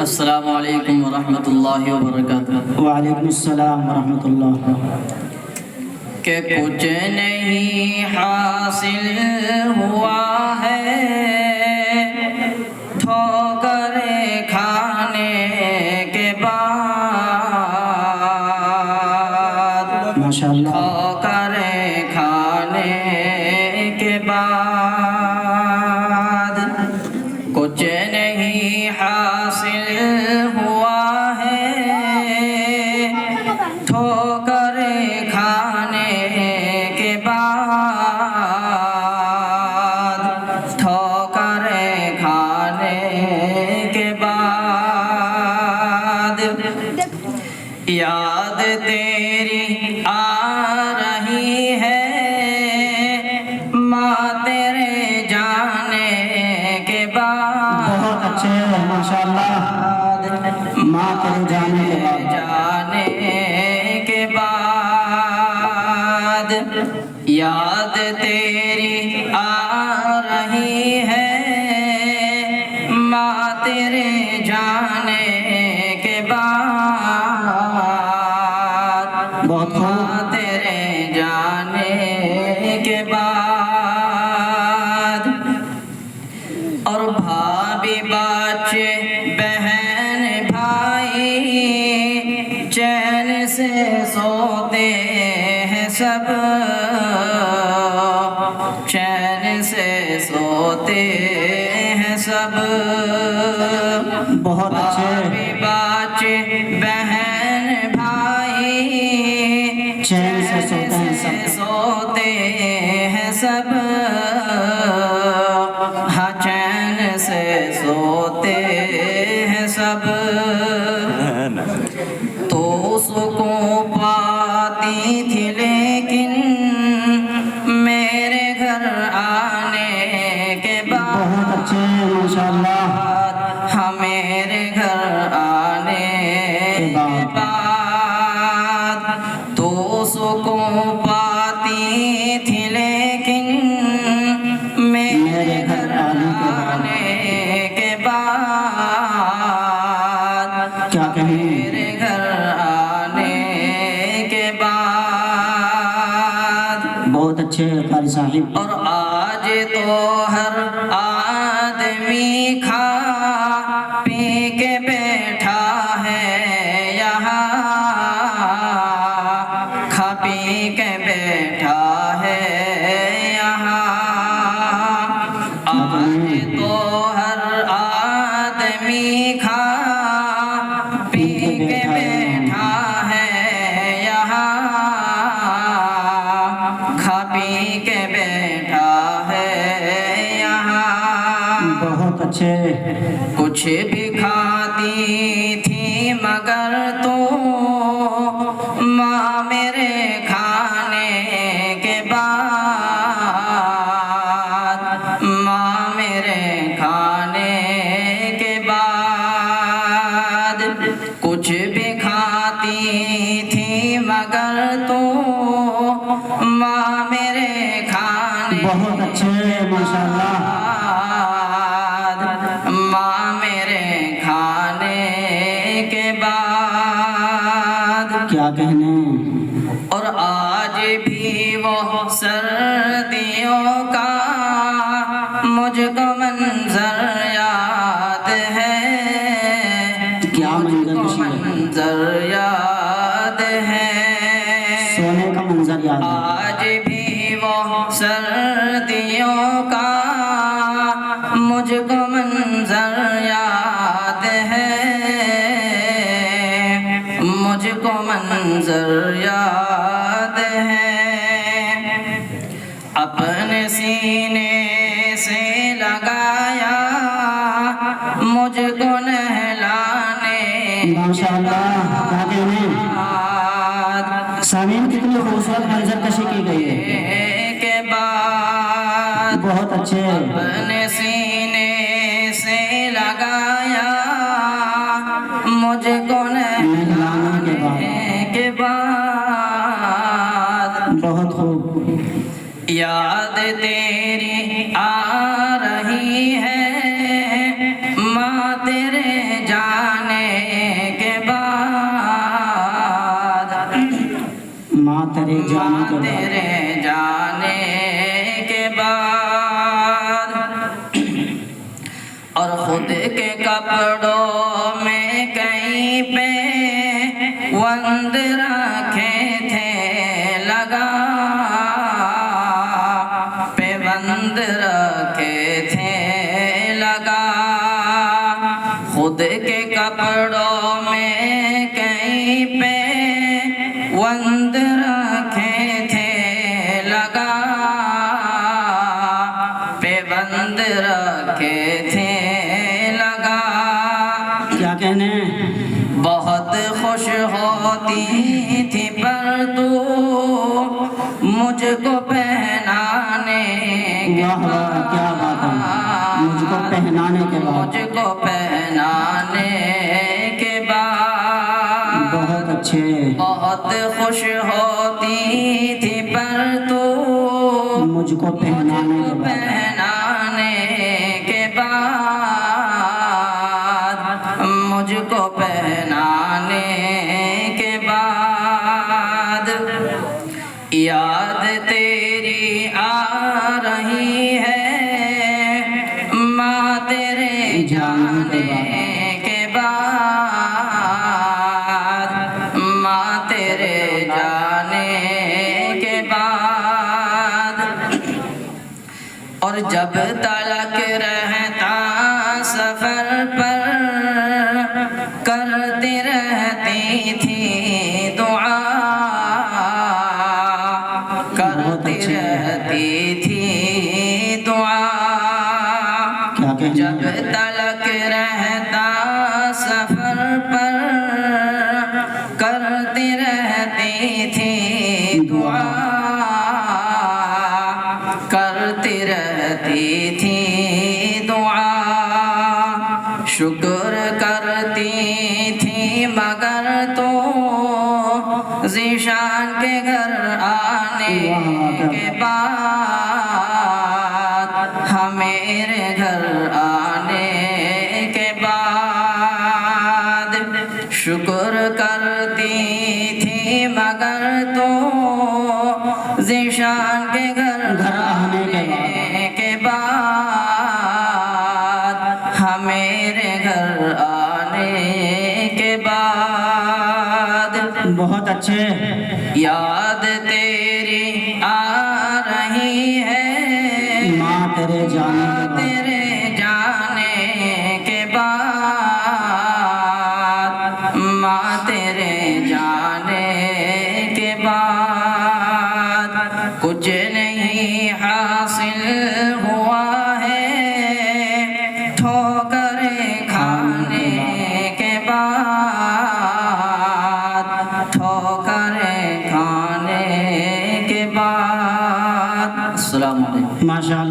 अस्सलामु अलैकुम वरहमतुल्लाहि वबरकातुहू। वालेकुम अस्सलाम वरहमतुल्लाह। के कुछ नहीं हासिल हुआ है ठोकर खाने के बाद, माशाअल्लाह। ठोकर खाने के बाद कुछ नहीं हासिल हुआ है ठोकर खाने के बाद, ठोकर खाने के बाद याद तेरी आ रही है माँ तेरे जाने के बाद। बहुत अच्छे माशाअल्लाह। माँ तेरे जाने के बाद याद तेरी आ रही है माँ तेरे जाने के बाद, बहुत माँ तेरे जाने के बाद। और भाभी बच्चे बहन भाई चैन से सोते हैं सब, चैन से सोते हैं सब। बहुत अच्छे। भाभी बच्चे बहन भाई चैन से सोते हैं सब, हाँ चैन से सोते हैं सब। तो सुकून पाती थी लेकिन मेरे घर आने के बहुत अच्छे माशाअल्लाह। बाद, हाँ मेरे घर आने के बाद तो सुकून पाती थी लेकिन मेरे घर आने के बाद, क्या कहें। मेरे घर आने के बाद। बहुत अच्छे कारी साहिब। और आज तो हर आदमी खा पी के बैठा है यहाँ, खा पी के बैठा है यहाँ। आज तो हर आदमी खा पी के बैठा है यहाँ, खा पी के बैठा है यहाँ। बहुत अच्छे। कुछ भी खाती थी मगर तू माँ मेरे खाने के बाद, माँ मेरे खाने के बाद। कुछ भी खाती थी मगर तू माँ मेरे खाने बहुत अच्छे माशाअल्लाह। माँ मेरे खाने के बाद। क्या कहने। और आज भी वो सर्दियों का मुझको मंजर याद है, क्या मुझको मंजर याद है। सोने का मंजर याद है। आज भी वो सर्दियों का मुझको मंजर याद है, मुझको मंजर याद है। अपने सीने से लगाया मुझको नहलाने माशाअल्लाह। क्या कहने। सामीन कितनी खूबसूरत मंजर कशी की गई है। के बाद बहुत अच्छे। अपने सीने से लगाया मुझको नहलाने के बाद। बहुत खूब। याद तेरी आ रही है माँ तेरे जान और खुद के कपड़ों में कहीं पे वंद रखे थे लगा, पेबंद रखे थे लगा। खुद के कपड़ों में कहीं पे वंद रखे थे लगा, पेबंद रखे थे लगा। क्या कहने? बहुत खुश होती थी पर तू मुझको पहनाने के वाह वाह, क्या बात है। मुझको पहनाने के बाद, मुझको पहनाने के बाद बहुत अच्छे। बहुत खुश होती थी पर तू मुझको पहनाने के बाद, पहनाने के बाद मुझको पहनाने के बाद याद तेरी आ रही है माँ तेरे जाने के बाद, माँ तेरे जाने के बाद। और जब तलक रहता सफर पर करती रहती थी दुआ, करती रहती थी दुआ। क्या कहने? जब तलक रहता सफर पर करती रहती थी दुआ, करती रहती थी दुआ। शुक्र करती थी मगर तो ज़ीशान के घर आने के बाद, हमेरे घर आने के बाद। शुक्र करती थी मगर तो ज़ीशान के घर आने के बाद, हमेरे घर आने के बाद। बहुत अच्छे। याद तेरी आ रही है माँ तेरे जाने के बाद, तेरे जाने के बाद, माँ तेरे जाने के बाद। कुछ नहीं हासिल हुआ है ठोकरें खाने के बाद, ठोकरें खाने के बाद। अस्सलाम वालेकुम। माशाअल्लाह।